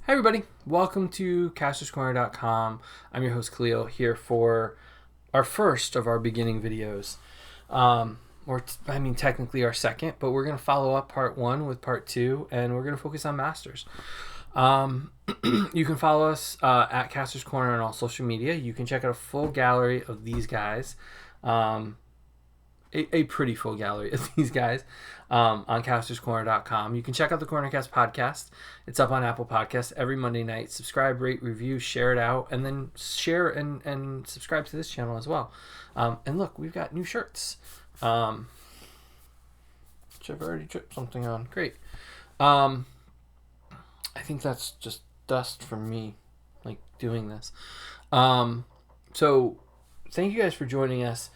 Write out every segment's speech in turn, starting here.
Hi everybody, welcome to CastorsCorner.com. I'm your host Khalil here for our first of our beginning videos. Technically our second, but we're going to follow up part one with part two, and we're going to focus on masters. You can follow us at Kastor's Corner on all social media. You can check out a full gallery of these guys. A pretty full gallery of these guys on CastorsCorner.com. You can check out the Cornercast podcast. It's up on Apple Podcasts every Monday night. Subscribe, rate, review, share it out, and then share and subscribe to this channel as well. And look, we've got new shirts, which I've already dripped something on. Great. I think that's just dust from me, like, doing this. So thank you guys for joining us.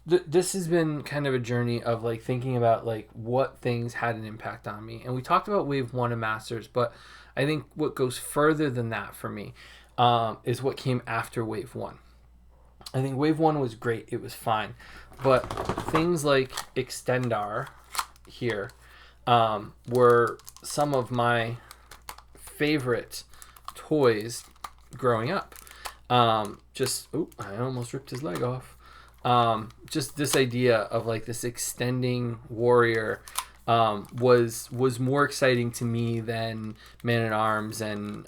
This has been kind of a journey of like thinking about like what things had an impact on me, and we talked about Wave 1 of Masters, but I think what goes further than that for me is what came after Wave 1. I think Wave 1 was great, it was fine, but things like Extendar here were some of my favorite toys growing up. I almost ripped his leg off. Just this idea of like this extending warrior was more exciting to me than Man-at-Arms and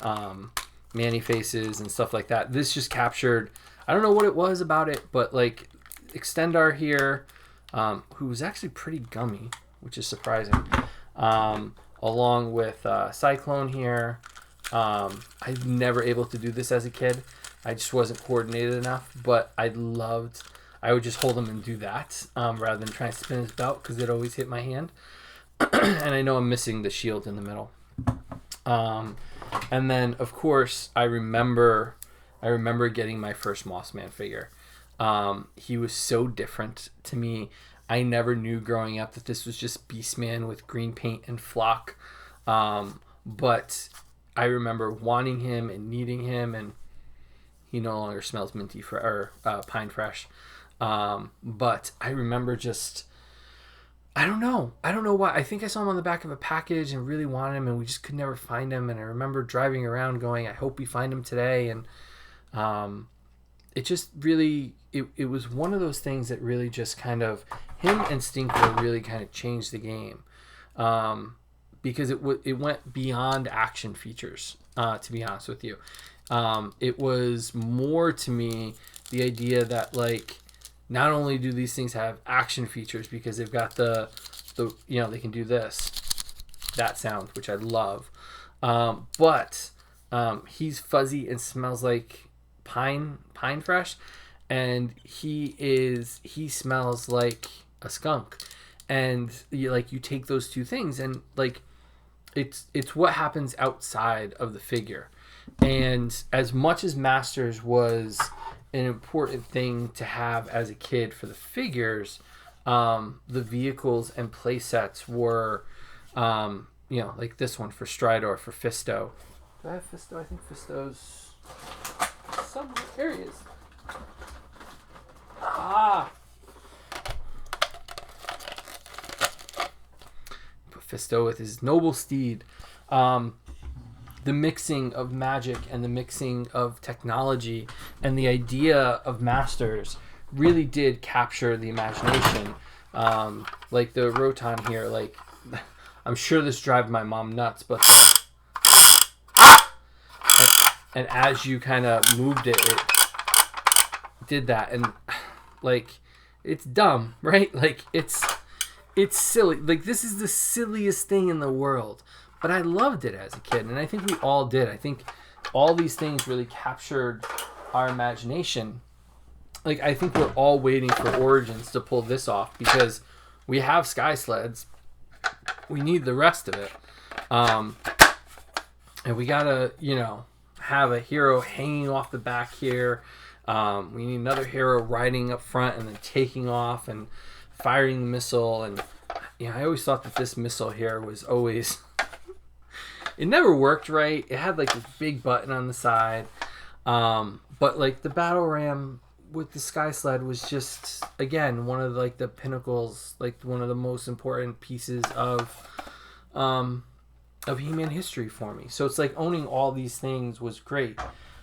Manny-Faces and stuff like that. This just captured, I don't know what it was about it, but like Extendar here, who was actually pretty gummy, which is surprising, along with Cyclone here. I was never able to do this as a kid. I just wasn't coordinated enough, but I would just hold him and do that rather than trying to spin his belt because it always hit my hand. And I know I'm missing the shield in the middle. And then, of course, I remember getting my first Mossman figure. He was so different to me. I never knew growing up that this was just Beastman with green paint and flock. But I remember wanting him and needing him, and he no longer smells pine fresh. But I remember just, I don't know why. I think I saw him on the back of a package and really wanted him, and we just could never find him. And I remember driving around going, I hope we find him today. And it just really, it was one of those things that really just kind of, him and Stinkler really kind of changed the game. Because it went beyond action features, to be honest with you. It was more to me the idea that like, not only do these things have action features because they've got the they can do that sound, which I love, but he's fuzzy and smells like pine fresh, and he smells like a skunk, and you take those two things and like it's what happens outside of the figure. And as much as Masters was an important thing to have as a kid for the figures, the vehicles and play sets were, like this one for Stridor, for Fisto. Do I have Fisto? I think Fisto's somewhere. There he is. Put Fisto with his noble steed. The mixing of magic and the mixing of technology and the idea of Masters really did capture the imagination. Like the Roton here, like I'm sure this drives my mom nuts, but and as you kind of moved it did that, and like it's dumb, right? Like it's silly. Like this is the silliest thing in the world. But I loved it as a kid, and I think we all did. I think all these things really captured our imagination. Like, I think we're all waiting for Origins to pull this off because we have Sky Sleds. We need the rest of it. And we gotta, have a hero hanging off the back here. We need another hero riding up front and then taking off and firing the missile. And, I always thought that this missile here was always... It never worked right. It had like this big button on the side. But like the battle ram with the Sky Sled was just, again, one of like the pinnacles, like one of the most important pieces of of He-Man history for me. So it's like owning all these things was great.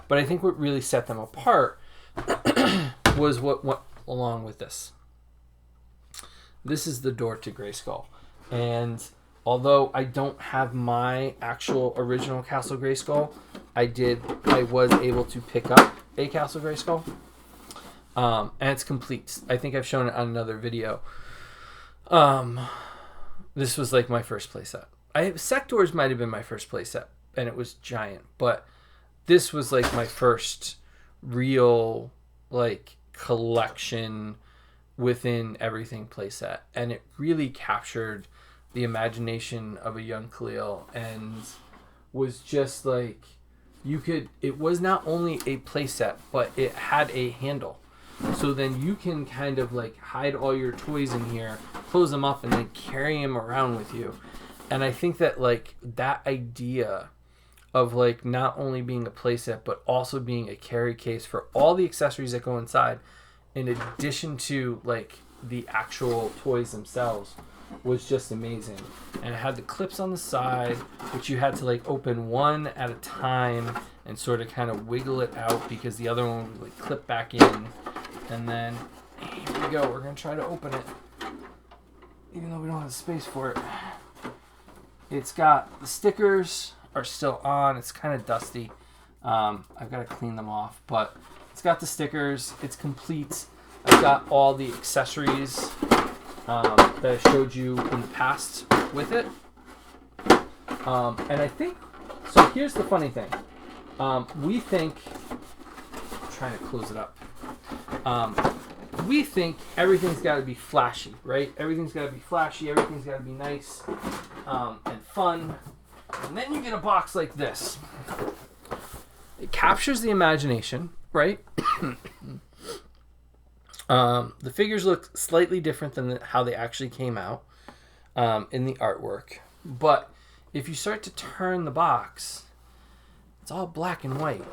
But I think what really set them apart was what went along with this. This is the door to Grayskull. And although I don't have my actual original Castle Grayskull, I was able to pick up a Castle Grayskull. And it's complete. I think I've shown it on another video. This was like my first playset. Sectors might have been my first playset, and it was giant. But this was like my first real like collection within everything playset, and it really captured the imagination of a young Khalil, and was just like it was not only a playset, but it had a handle. So then you can kind of like hide all your toys in here, close them up, and then carry them around with you. And I think that like that idea of like not only being a playset, but also being a carry case for all the accessories that go inside, in addition to like the actual toys themselves, was just amazing. And it had the clips on the side, which you had to like open one at a time and sort of kind of wiggle it out because the other one would like clip back in. And then here we go, we're gonna try to open it, even though we don't have space for it. It's got the stickers are still on. It's kind of dusty. I've got to clean them off, but it's got the stickers. It's complete. I've got all the accessories that I showed you in the past with it. And I think, so here's the funny thing. We think, I'm trying to close it up. We think everything's got to be flashy, right? Everything's got to be flashy. Everything's got to be nice and fun. And then you get a box like this. It captures the imagination, right? The figures look slightly different than how they actually came out in the artwork. But if you start to turn the box, it's all black and white.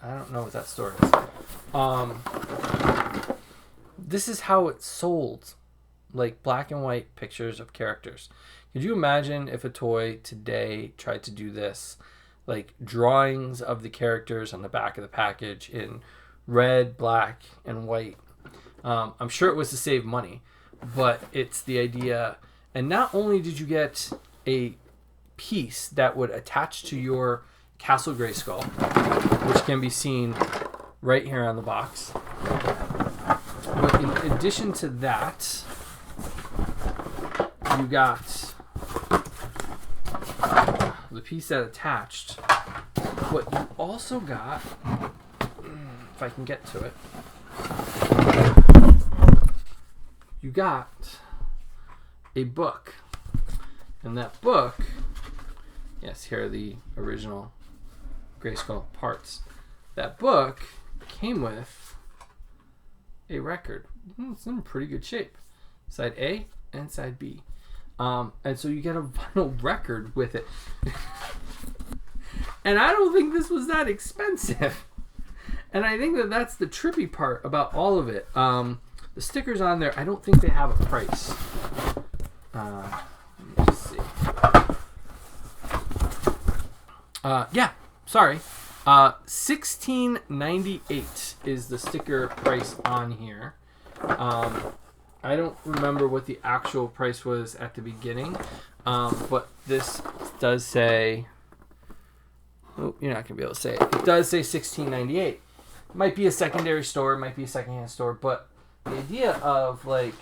I don't know what that story is. This is how it's sold. Like black and white pictures of characters. Could you imagine if a toy today tried to do this? Like drawings of the characters on the back of the package in red, black, and white. I'm sure it was to save money, but it's the idea. And not only did you get a piece that would attach to your Castle Grayskull, which can be seen right here on the box, but in addition to that, you got the piece that attached, but you also got, if I can get to it, you got a book. And that book, yes, here are the original Grayskull parts. That book came with a record. It's in pretty good shape. Side A and side B. And so you get a vinyl record with it. And I don't think this was that expensive. And I think that that's the trippy part about all of it. The stickers on there, I don't think they have a price. Let me just see. Yeah, sorry. $16.98 is the sticker price on here. I don't remember what the actual price was at the beginning, but this does say, oh, you're not going to be able to say it. It does say $16.98. It might be a secondary store, it might be a secondhand store, but the idea of like,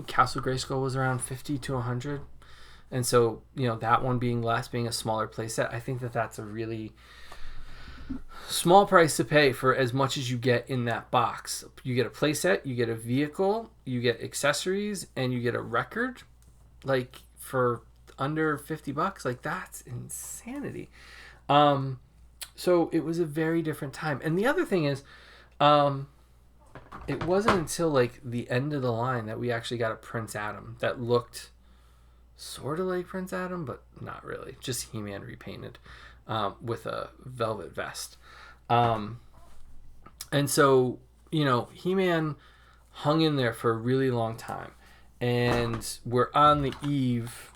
Castle Grayskull was around 50 to 100. And so, that one being less, being a smaller playset, I think that that's a really small price to pay for as much as you get in that box. You get a playset, you get a vehicle, you get accessories, and you get a record, like for under $50. Like that's insanity. So it was a very different time. And the other thing is, it wasn't until like the end of the line that we actually got a Prince Adam that looked sort of like Prince Adam, but not really. Just He-Man repainted. With a velvet vest. And so, He-Man hung in there for a really long time. and we're on the eve.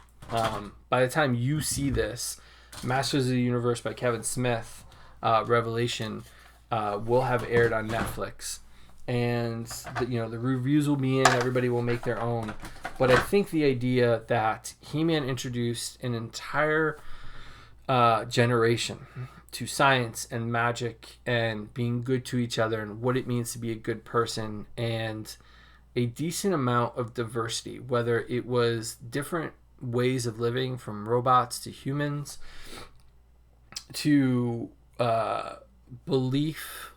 By the time you see this, Masters of the Universe by Kevin Smith, Revelation, will have aired on Netflix, and the reviews will be in. Everybody will make their own, but I think the idea that He-Man introduced an entire generation to science and magic and being good to each other and what it means to be a good person, and a decent amount of diversity, whether it was different ways of living from robots to humans to belief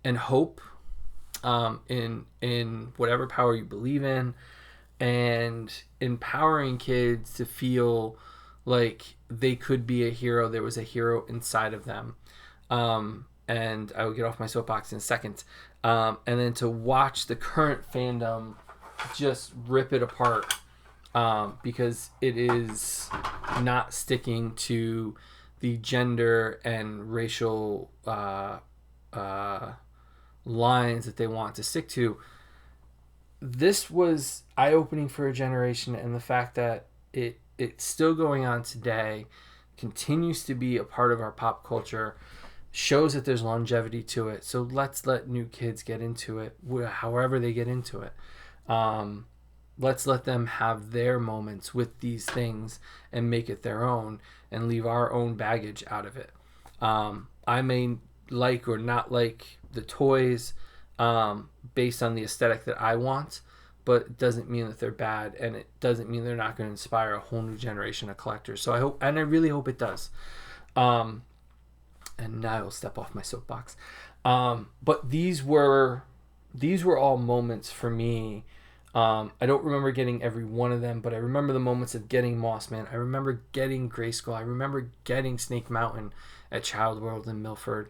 and hope in whatever power you believe in, and empowering kids to feel like they could be a hero. There was a hero inside of them. And I will get off my soapbox in a second. And then to watch the current fandom just rip it apart, because it is not sticking to the gender and racial lines that they want to stick to. This was eye-opening for a generation, and the fact that it's still going on today, continues to be a part of our pop culture, shows that there's longevity to it. So let's let new kids get into it, however they get into it. Let's let them have their moments with these things and make it their own, and leave our own baggage out of it. I may like or not like the toys based on the aesthetic that I want, but it doesn't mean that they're bad, and it doesn't mean they're not going to inspire a whole new generation of collectors. So I hope, and I really hope it does. And now I'll step off my soapbox. But these were all moments for me. I don't remember getting every one of them, but I remember the moments of getting Mossman. I remember getting Grayskull. I remember getting Snake Mountain at Child World in Milford.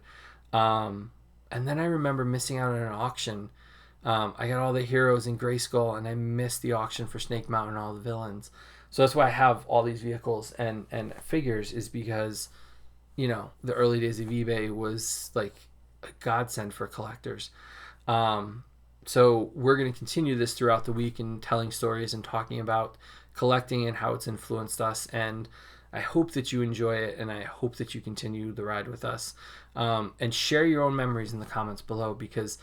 And then I remember missing out on an auction. I got all the heroes in Grayskull, and I missed the auction for Snake Mountain and all the villains. So that's why I have all these vehicles and figures, is because, the early days of eBay was like a godsend for collectors. So we're going to continue this throughout the week and telling stories and talking about collecting and how it's influenced us. And I hope that you enjoy it, and I hope that you continue the ride with us. And share your own memories in the comments below, because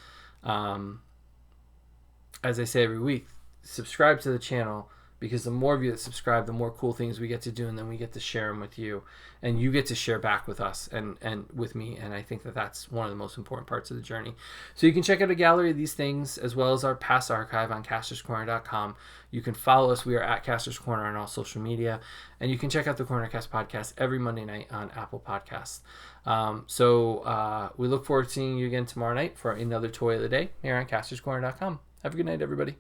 as I say every week, subscribe to the channel, because the more of you that subscribe, the more cool things we get to do, and then we get to share them with you, and you get to share back with us and with me. And I think that that's one of the most important parts of the journey. So you can check out a gallery of these things, as well as our past archive on castorscorner.com. You can follow us. We are at Kastor's Corner on all social media, and you can check out the Cornercast podcast every Monday night on Apple Podcasts. So we look forward to seeing you again tomorrow night for another toy of the day here on castorscorner.com. Have a good night, everybody.